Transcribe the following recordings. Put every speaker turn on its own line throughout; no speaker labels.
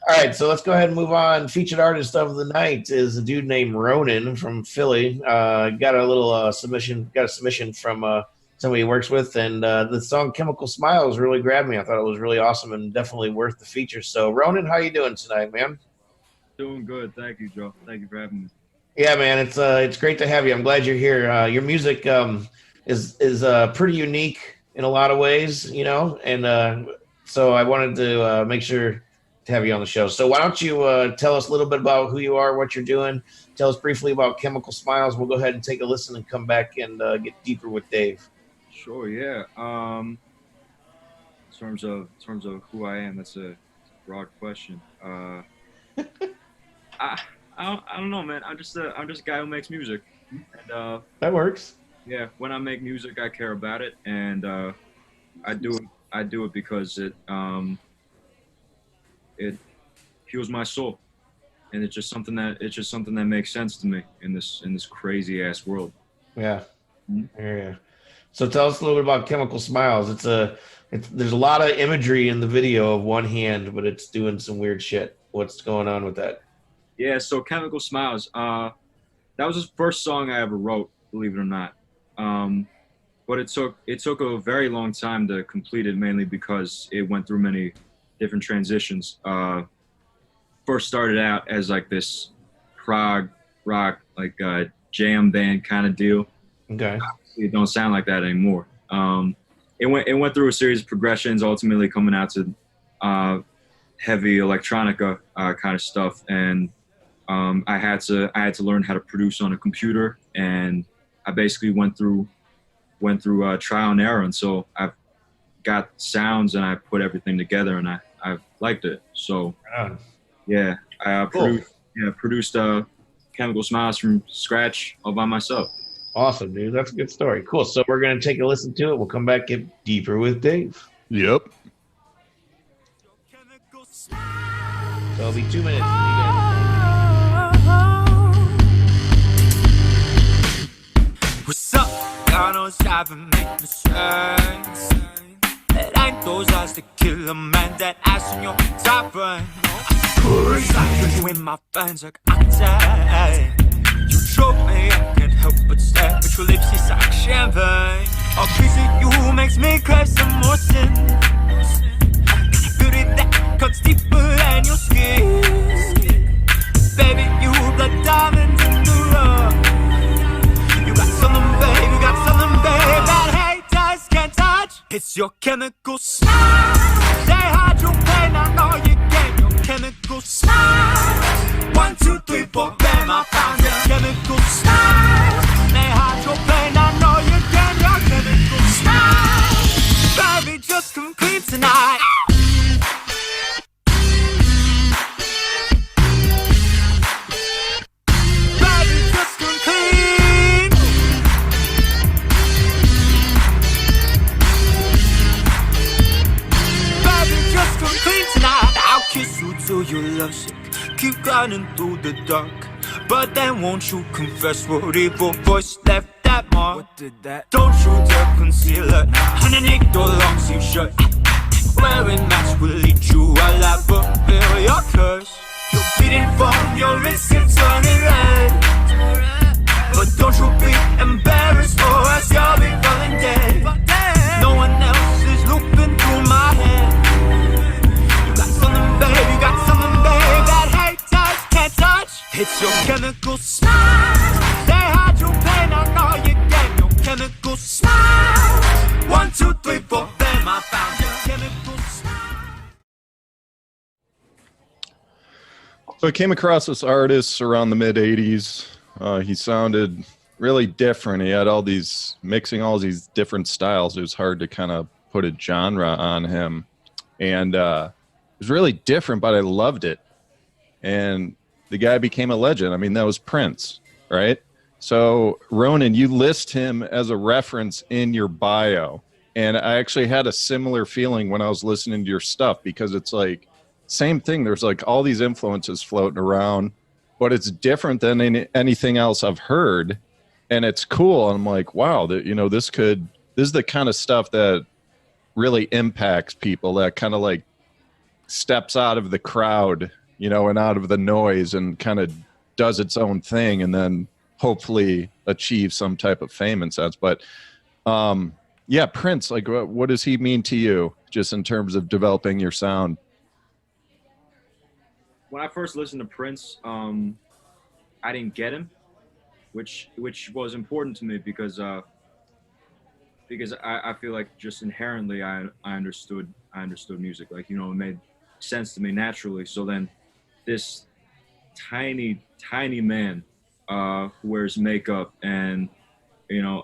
All right, so let's go ahead and move on. Featured artist of the night is a dude named Ronin from Philly. Got a little submission. Got a submission from somebody he works with, and the song "Chemical Smiles" really grabbed me. I thought it was really awesome and definitely worth the feature. So, Ronin, how you doing tonight, man?
Doing good. Thank you, Joe. Thank you for having me.
Yeah, man, it's great to have you. I'm glad you're here. Your music is pretty unique in a lot of ways, you know, and so I wanted to make sure to have you on the show. So why don't you tell us a little bit about who you are, what you're doing? Tell us briefly about Chemical Smiles. We'll go ahead and take a listen and come back and get deeper with Dave.
Sure, yeah. In terms of who I am, that's a broad question. I I don't know, man. I'm just a guy who makes music, and
That works.
yeah, when I make music, I care about it, and I do it. I do it because it heals my soul, and it's just something that makes sense to me in this crazy ass world.
Yeah.
Mhm.
Yeah. So tell us a little bit about Chemical Smiles. There's a lot of imagery in the video of one hand, but it's doing some weird shit. What's going on with that?
Yeah, so Chemical Smiles. That was the first song I ever wrote, believe it or not. Um, but it took a very long time to complete it, mainly because it went through many different transitions. First started out as like this prog rock, like jam band kind of deal.
Okay.
It don't sound like that anymore. It went through a series of progressions, ultimately coming out to uh, heavy electronica kind of stuff, and I had to learn how to produce on a computer, and I basically went through trial and error, and so I've got sounds and I put everything together, and I've liked it. So
Right on.
yeah, I
Cool.
produced Chemical Smiles from scratch all by myself.
Awesome, dude. That's a good story. Cool. So we're gonna take a listen to it. We'll come back, get deeper with Dave.
Yep.
So it'll be 2 minutes. And you guys
What's up? I know it's driving me insane. It ain't those eyes that kill a man, that ass in your top brain. Put you in my veins like octane. You choke me, I can't help but stare, but your lips is like champagne. A piece of you makes me crave some more sin. Beauty that cuts deeper than your skin. Baby, you blood diamonds in the rough. You got something, babe, you got something, babe, that haters can't touch. It's your chemical smile. They hide your pain, I know you can. Your chemical smile. 1, 2, 3, 4, bam, I found your chemical smile. They hide your pain, I know you can. Your chemical smile. Baby, just come clean tonight. Baby, just come clean. Baby, just come clean tonight. I'll kiss you till you're lovesick. Keep grinding through the dark. But then won't you confess what evil voice left that mark? What did that? Don't you dare conceal it underneath your long sleeve shirt. Wearing match will lead you a life, fulfill your curse. You're bleeding from your wrist, it's turning red. But don't you be embarrassed, or else you'll be falling dead. No one else is looping through my head. You got something, babe, you got something, babe, that haters can't touch. It's your chemical smile. They hide your pain, I know you can. Your chemical smile. 1, 2, 3, 4, bam, I found your chemical smile.
So I came across this artist around the mid 80s. He sounded really different. He had mixing all these different styles. It was hard to kind of put a genre on him. And it was really different, but I loved it. And the guy became a legend. I mean, that was Prince, right? So Ronin, you list him as a reference in your bio. And I actually had a similar feeling when I was listening to your stuff, because it's like, same thing. There's like all these influences floating around, but it's different than anything else I've heard. And it's cool. I'm like, wow, this is the kind of stuff that really impacts people, that kind of like steps out of the crowd, you know, and out of the noise and kind of does its own thing and then hopefully achieve some type of fame and sense. But yeah, Prince, like what does he mean to you just in terms of developing your sound?
When I first listened to Prince, I didn't get him, which was important to me because I feel like just inherently I understood music, like, you know, it made sense to me naturally. So then this tiny man who wears makeup and, you know,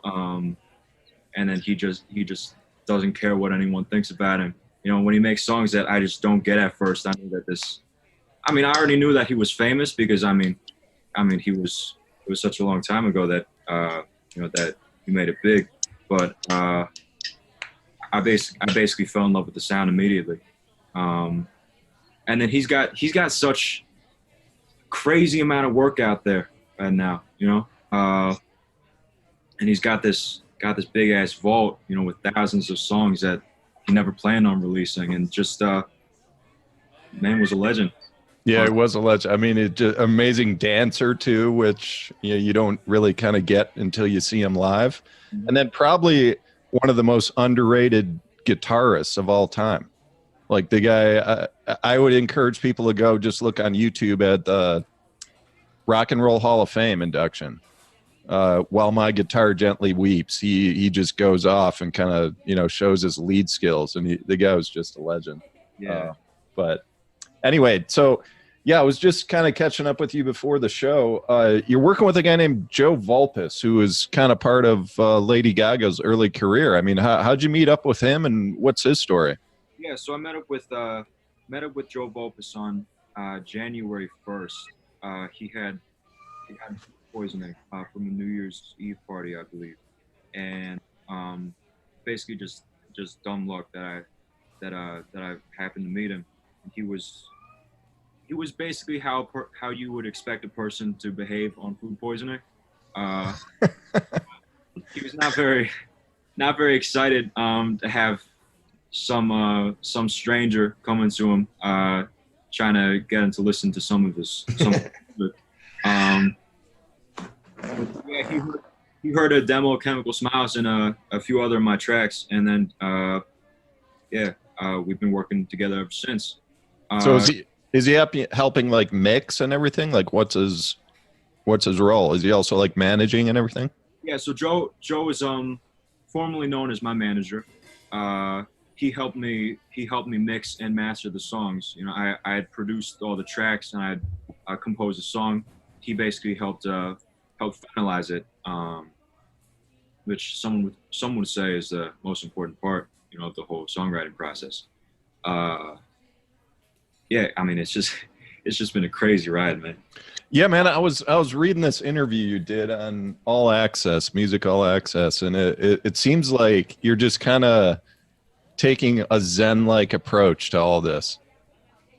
and then he just doesn't care what anyone thinks about him. You know, when he makes songs that I just don't get at first, I knew that I already knew that he was famous because it was such a long time ago that you know, that he made it big. But I basically fell in love with the sound immediately. And then he's got such crazy amount of work out there right now, you know. And he's got this big ass vault, you know, with thousands of songs that he never planned on releasing, and just man was a legend.
Yeah, it was a legend. I mean, amazing dancer too, which, you know, you don't really kind of get until you see him live.
Mm-hmm.
And then probably one of the most underrated guitarists of all time. Like the guy, I would encourage people to go just look on YouTube at the Rock and Roll Hall of Fame induction. While My Guitar Gently Weeps, he just goes off and kind of, you know, shows his lead skills, and the guy was just a legend.
Yeah.
But anyway, so yeah, I was just kind of catching up with you before the show. You're working with a guy named Joe Vulpes, who is kind of part of Lady Gaga's early career. I mean, how'd you meet up with him, and what's his story?
Yeah, so I met up with Joe Vulpes on January 1st. He had poisoning from a New Year's Eve party, I believe, and basically just dumb luck that I happened to meet him. And he was basically how you would expect a person to behave on food poisoning. He was not very excited to have some stranger come into him trying to get him to listen to some of his yeah, he heard a demo of Chemical Smiles and a few other of my tracks, and then we've been working together ever since.
So is he helping like mix and everything? Like what's his role? Is he also like managing and everything?
Yeah, so Joe is formerly known as my manager. He helped me mix and master the songs. You know, I had produced all the tracks and I composed a song. He basically helped finalize it, which some would say is the most important part, you know, of the whole songwriting process. Yeah, I mean, it's just been a crazy ride, man.
Yeah, man, I was reading this interview you did on All Access, Music All Access, and it seems like you're just kind of taking a Zen-like approach to all this.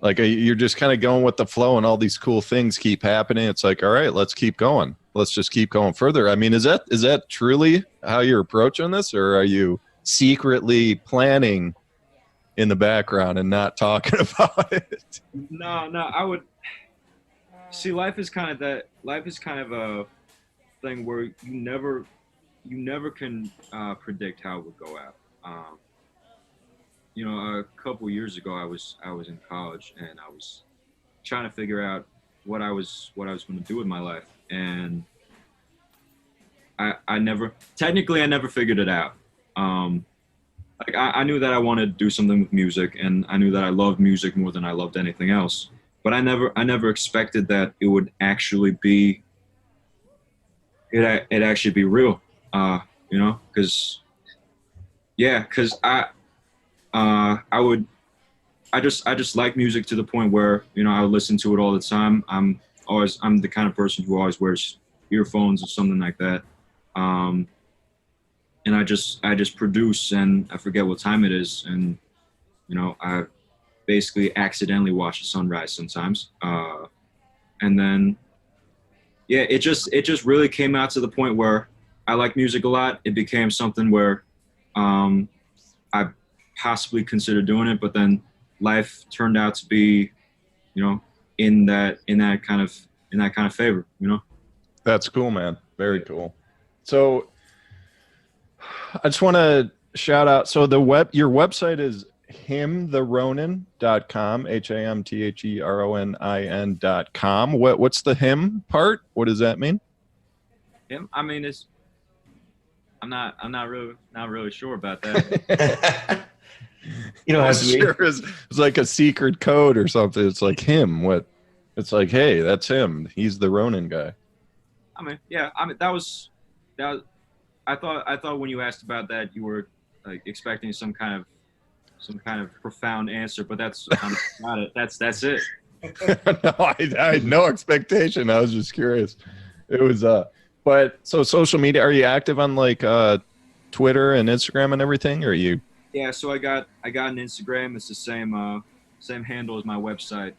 Like you're just kind of going with the flow, and all these cool things keep happening. It's like, all right, let's keep going. Let's just keep going further. I mean, is that truly how you're approaching this, or are you secretly planning in the background and not talking about it?
No, I would see. Life is kind of a thing where you never can predict how it would go out. You know, a couple years ago, I was in college and I was trying to figure out what I was going to do with my life, and I never figured it out. Like I knew that I wanted to do something with music, and I knew that I loved music more than I loved anything else. But I never expected that it would actually be real. You know, because I just like music to the point where, you know, I would listen to it all the time. I'm the kind of person who always wears earphones or something like that. And I just produce, and I forget what time it is, and, you know, I basically accidentally watch the sunrise sometimes. And then, yeah, it just really came out to the point where I like music a lot. It became something where I possibly considered doing it, but then life turned out to be, you know, in that kind of favor, you know.
That's cool, man. Very cool. So I just want to shout out. So your website is himtheronin.com, HAMTHERONIN.com. What's the him part? What does that mean?
Him, I mean, I'm not really sure about that.
You don't have to be.
Sure it's like a secret code or something. It's like him. What? It's like, hey, that's him. He's the Ronin guy.
I mean, yeah. I mean, that was. I thought when you asked about that, you were like expecting some kind of profound answer, but that's not it. That's it.
No, I had no expectation. I was just curious. It was but so social media, are you active on like Twitter and Instagram and everything, or are you?
Yeah, so I got an Instagram. It's the same handle as my website.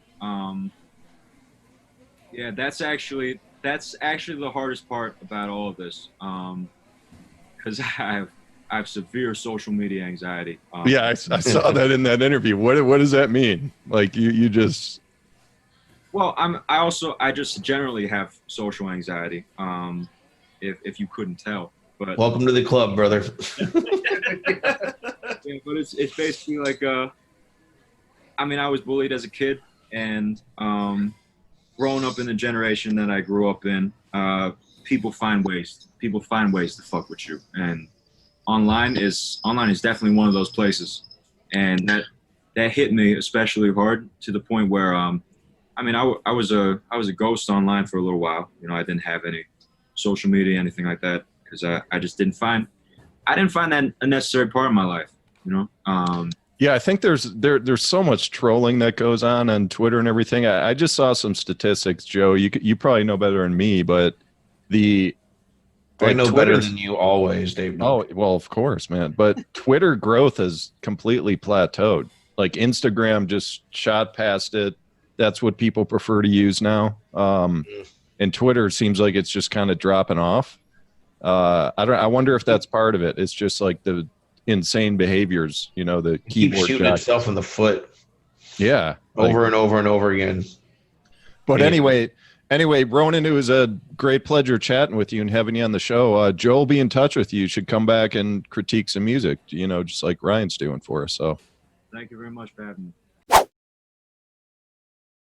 Yeah, that's actually the hardest part about all of this. Because I have severe social media anxiety.
Yeah, I saw that in that interview. What does that mean? Like you just.
Well, I just generally have social anxiety. If you couldn't tell, but
Welcome to the club, brother.
yeah, but it's basically like I mean, I was bullied as a kid, and growing up in the generation that I grew up in, people find ways to fuck with you, and online is definitely one of those places, and that hit me especially hard, to the point where I mean, I was a ghost online for a little while. You know, I didn't have any social media, anything like that, because I just didn't find that a necessary part of my life, you know.
Yeah, I think there's so much trolling that goes on Twitter and everything. I just saw some statistics, Joe. You probably know better than me, but
I know
Twitter's,
better than you always, Dave.
Oh, well, of course, man. But Twitter growth has completely plateaued. Like Instagram just shot past it. That's what people prefer to use now. And Twitter seems like it's just kind of dropping off. I wonder if that's part of it. It's just like the insane behaviors, you know, the
keeps
keyboard
shooting itself in the foot.
Yeah.
Over and over and over again.
But anyway, Ronin, it was a great pleasure chatting with you and having you on the show. Joe will be in touch with you. You should come back and critique some music, you know, just like Ryan's doing for us. So
Thank you very much for having me.